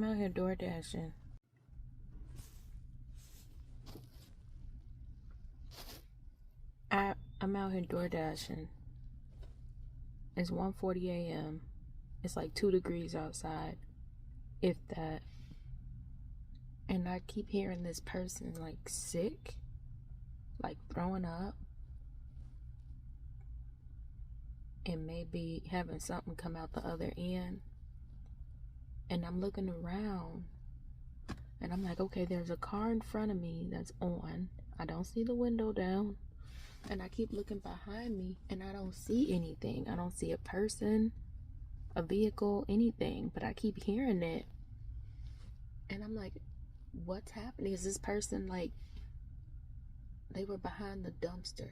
out here DoorDashing. I'm out here DoorDashing. It's 1:40 a.m. It's like 2 degrees outside, if that. And I keep hearing this person like sick, like throwing up, and maybe having something come out the other end. And I'm looking around, and I'm like, okay, there's a car in front of me that's on. I don't see the window down. And I keep looking behind me, and I don't see anything. I don't see a person, a vehicle, anything. But I keep hearing it. And I'm like, what's happening? Is this person like, they were behind the dumpster?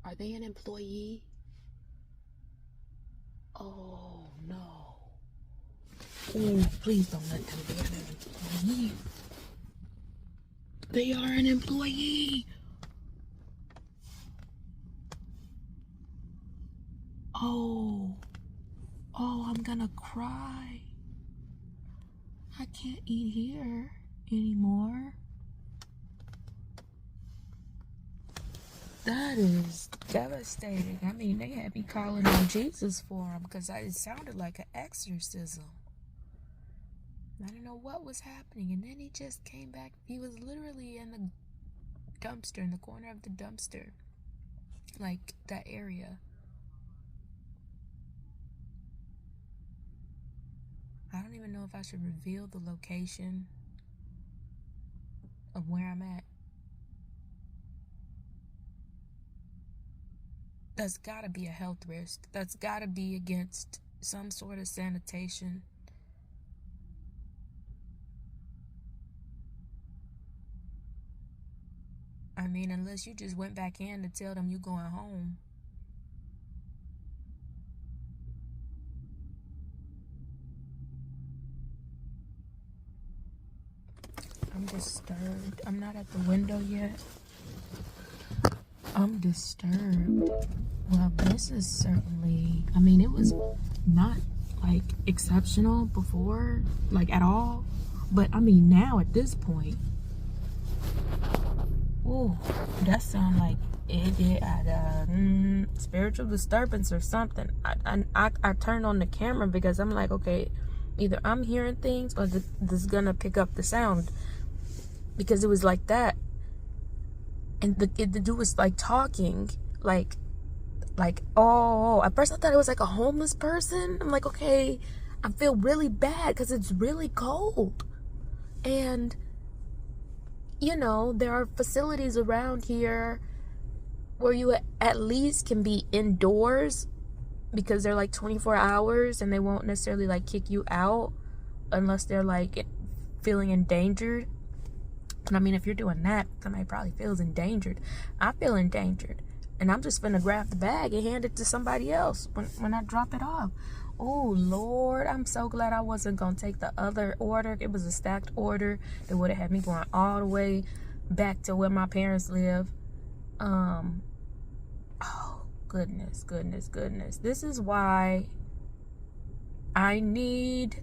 Are they an employee? Oh, no. Oh, please don't let them be an employee. They are an employee. Oh, I'm gonna cry. I can't eat here anymore. That is devastating. I mean, they had me calling on Jesus for him because it sounded like an exorcism. I didn't know what was happening, and then he just came back. He was literally in the dumpster, in the corner of the dumpster, like that area. I don't even know if I should reveal the location of where I'm at. That's gotta be a health risk. That's gotta be against some sort of sanitation. I mean, unless you just went back in to tell them you're going home. I'm disturbed. I'm not at the window yet. I'm disturbed. Well, this is certainly, I mean, it was not like exceptional before, like at all. But I mean, now at this point, oh, that sounds like it had spiritual disturbance or something. I turned on the camera because I'm like, okay, either I'm hearing things or this is gonna pick up the sound, because it was like that. And the dude was like talking, like, oh, at first I thought it was like a homeless person. I'm like, okay, I feel really bad because it's really cold. And, you know, there are facilities around here where you at least can be indoors because they're like 24 hours and they won't necessarily like kick you out unless they're like feeling endangered. But I mean, if you're doing that, somebody probably feels endangered. I feel endangered. And I'm just gonna grab the bag and hand it to somebody else when I drop it off. Oh, Lord, I'm so glad I wasn't gonna take the other order. It was a stacked order that would have had me going all the way back to where my parents live. Oh, goodness. This is why I need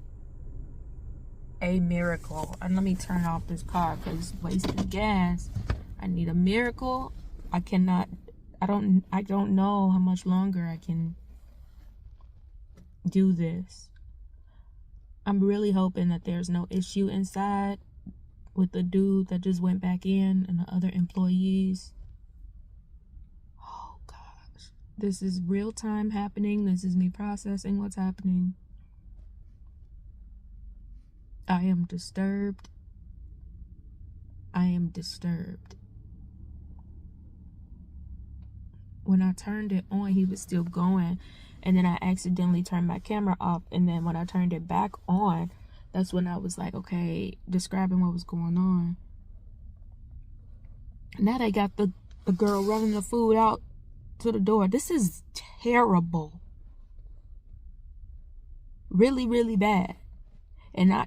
a miracle. And let me turn off this car because it's wasting gas. I need a miracle. I don't know how much longer I can do this. I'm really hoping that there's no issue inside with the dude that just went back in and the other employees. Oh gosh, this is real time happening. This is me processing what's happening. I am disturbed. When I turned it on, he was still going. And then I accidentally turned my camera off. And then when I turned it back on, that's when I was like, okay, describing what was going on. Now they got the girl running the food out to the door. This is terrible. Really, really bad. And I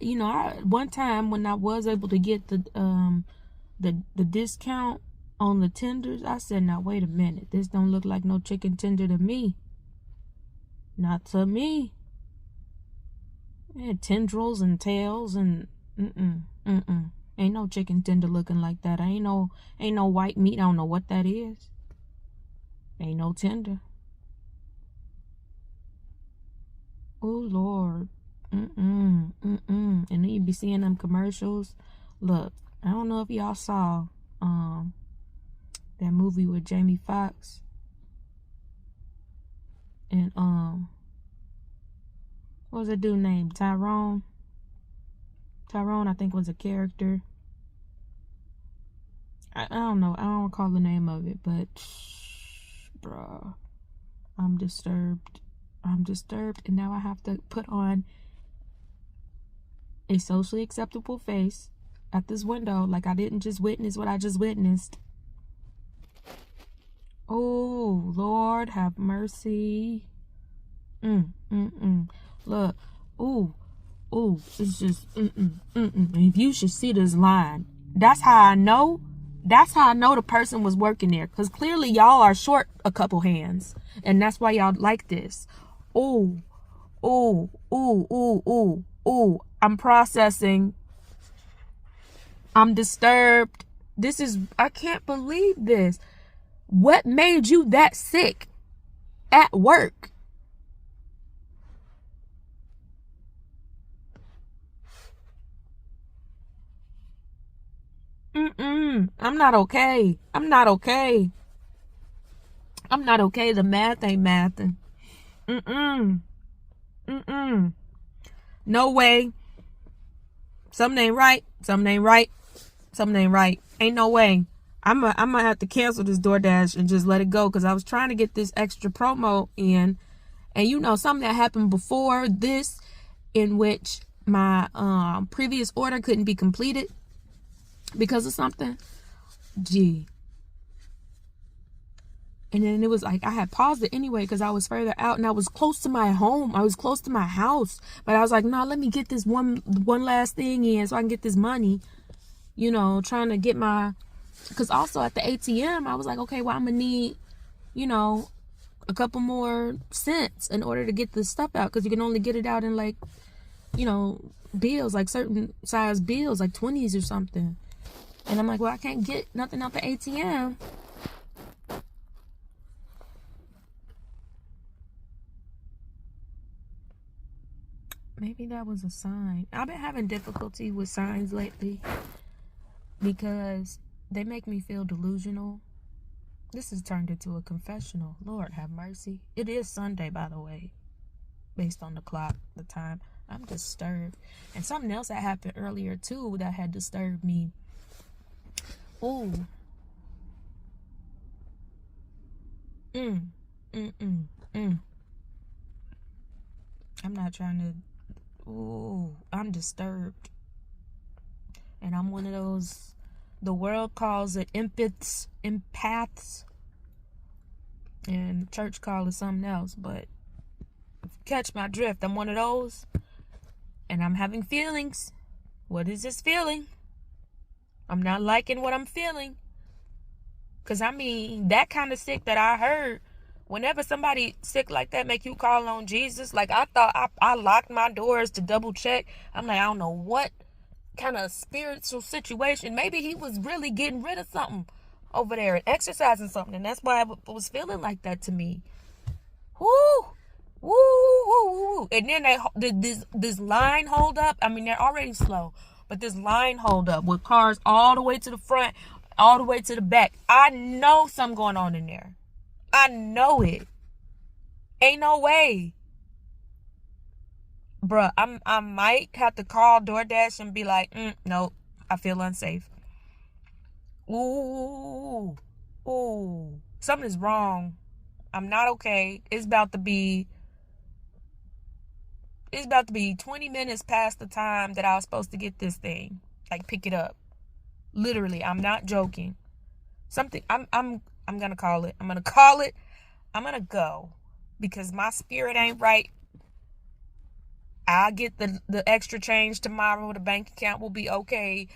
one time when I was able to get the discount on the tenders, I said, now wait a minute, this don't look like no chicken tender to me. Not to me. Yeah, tendrils and tails and mm-mm. Ain't no chicken tender looking like that. Ain't no white meat. I don't know what that is. Ain't no tender. Oh Lord. And then you be seeing them commercials. Look, I don't know if y'all saw that movie with Jamie Foxx and what was that dude named? Tyrone, I think, was a character. I don't know. I don't recall the name of it, but bruh, I'm disturbed. And now I have to put on a socially acceptable face at this window like I didn't just witness what I just witnessed. Oh, Lord, have mercy. Look, ooh, it's just, If you should see this line, that's how I know the person was working there. Because clearly y'all are short a couple hands. And that's why y'all like this. Ooh. I'm processing. I'm disturbed. I can't believe this. What made you that sick at work? I'm not okay. The math ain't mathing. No way. Something ain't right. Ain't no way. I'm gonna have to cancel this DoorDash and just let it go, because I was trying to get this extra promo in, and something that happened before this, in which my previous order couldn't be completed because of something. Gee. And then it was like I had paused it anyway because I was further out and I was close to my home. I was close to my house. But I was like, no, let me get this one last thing in so I can get this money. Trying to get because also at the ATM, I was like, okay, well, I'm going to need, a couple more cents in order to get this stuff out, because you can only get it out in like, bills, like certain size bills, like 20s or something. And I'm like, well, I can't get nothing out the ATM. Maybe that was a sign. I've been having difficulty with signs lately because they make me feel delusional. This has turned into a confessional. Lord have mercy. It is Sunday, by the way, based on the clock, the time. I'm disturbed. And something else that happened earlier, too, that had disturbed me. Ooh. I'm not trying to... Ooh, I'm disturbed. And I'm one of those, the world calls it empaths, and church call it something else, but catch my drift. I'm one of those, and I'm having feelings. What is this feeling? I'm not liking what I'm feeling. Because, that kind of sick that I heard, whenever somebody sick like that make you call on Jesus, like I thought I locked my doors to double check. I'm like, I don't know what kind of spiritual situation. Maybe he was really getting rid of something over there and exercising something. And that's why I was feeling like that to me. Woo. And then this line hold up. They're already slow. But this line hold up with cars all the way to the front, all the way to the back. I know something going on in there. I know it. Ain't no way. Bruh, I might have to call DoorDash and be like, no, I feel unsafe. Ooh. Something is wrong. I'm not okay. It's about to be 20 minutes past the time that I was supposed to get this thing. Like, pick it up. Literally, I'm not joking. Something, I'm gonna call it. I'm gonna go. Because my spirit ain't right. I'll get the extra change tomorrow. The bank account will be okay.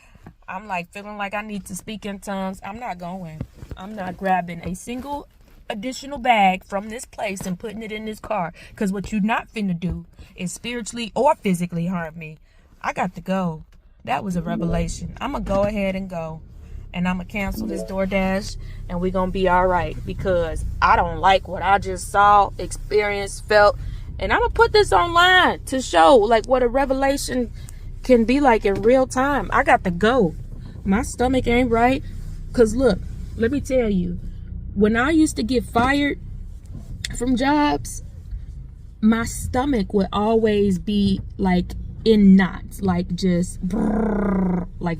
I'm like feeling like I need to speak in tongues. I'm not going. I'm not grabbing a single additional bag from this place and putting it in this car. Because what you not finna do is spiritually or physically harm me. I got to go. That was a revelation. I'm going to go ahead and go. And I'm going to cancel this DoorDash. And we're going to be all right. Because I don't like what I just saw, experienced, felt. And I'm going to put this online to show like what a revelation can be like in real time. I got to go. My stomach ain't right. Because look, let me tell you. When I used to get fired from jobs, my stomach would always be like in knots, like just brrr, like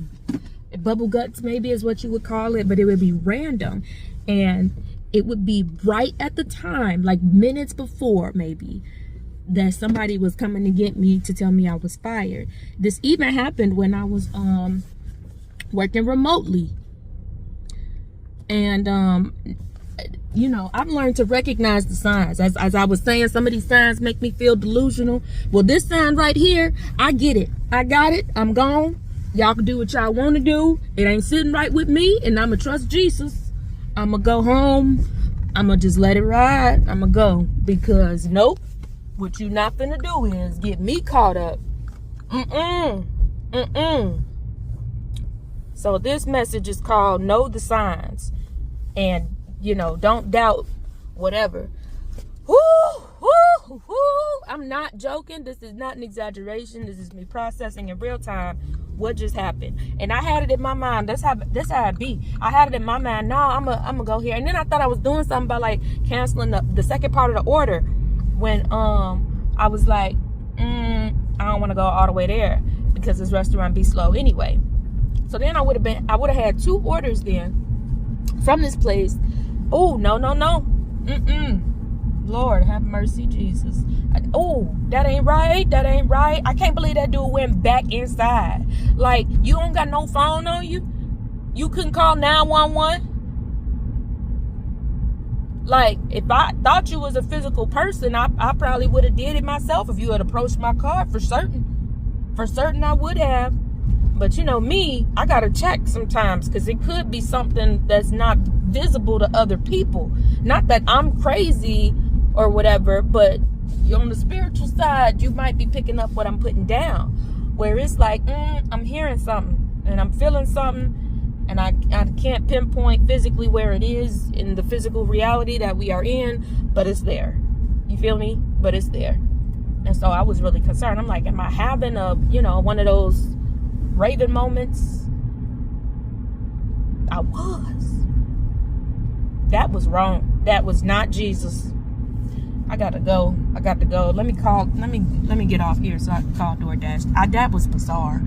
bubble guts maybe is what you would call it, but it would be random. And it would be right at the time, like minutes before maybe, that somebody was coming to get me to tell me I was fired. This even happened when I was working remotely. And you know, I've learned to recognize the signs. As I was saying, some of these signs make me feel delusional. Well, this sign right here, I get it. I got it. I'm gone. Y'all can do what y'all want to do. It ain't sitting right with me, and I'ma trust Jesus. I'ma go home. I'ma just let it ride. I'ma go. Because nope, what you not finna do is get me caught up. So this message is called Know the Signs. And, you know, don't doubt whatever. I'm not joking. This is not an exaggeration. This is me processing in real time what just happened. And I had it in my mind. That's how it be. I had it in my mind. No, I'm gonna go here. And then I thought I was doing something by like canceling the second part of the order. When I was like, I don't want to go all the way there because this restaurant be slow anyway. So then I would have had 2 orders then from this place. Oh, no. Lord, have mercy, Jesus. Oh, that ain't right. I can't believe that dude went back inside. Like, you don't got no phone on you? You couldn't call 911? Like, if I thought you was a physical person, I probably would have did it myself if you had approached my car for certain. For certain, I would have. But you know me, I gotta check sometimes because it could be something that's not visible to other people. Not that I'm crazy or whatever, but on the spiritual side, you might be picking up what I'm putting down. Where it's like, I'm hearing something and I'm feeling something, and I can't pinpoint physically where it is in the physical reality that we are in, but it's there. You feel me? But it's there. And so I was really concerned. I'm like, am I having one of those Raven moments? I was. That was wrong. That was not Jesus. I gotta go. Let me get off here so I can call DoorDash. That was bizarre.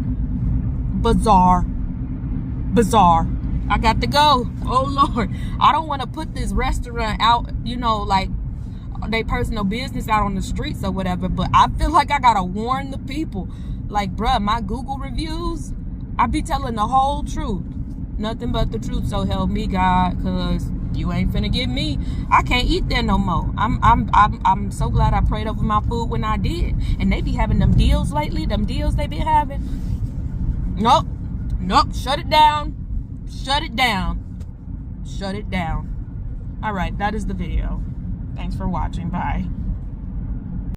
I got to go. Oh Lord. I don't want to put this restaurant out, like they personal business out on the streets or whatever, but I feel like I gotta warn the people. Like, bruh, my Google reviews, I be telling the whole truth. Nothing but the truth, so help me God, cause you ain't finna get me. I can't eat there no more. I'm so glad I prayed over my food when I did. And they be having them deals lately, them deals they be having. Nope. Shut it down. All right, that is the video. Thanks for watching. Bye.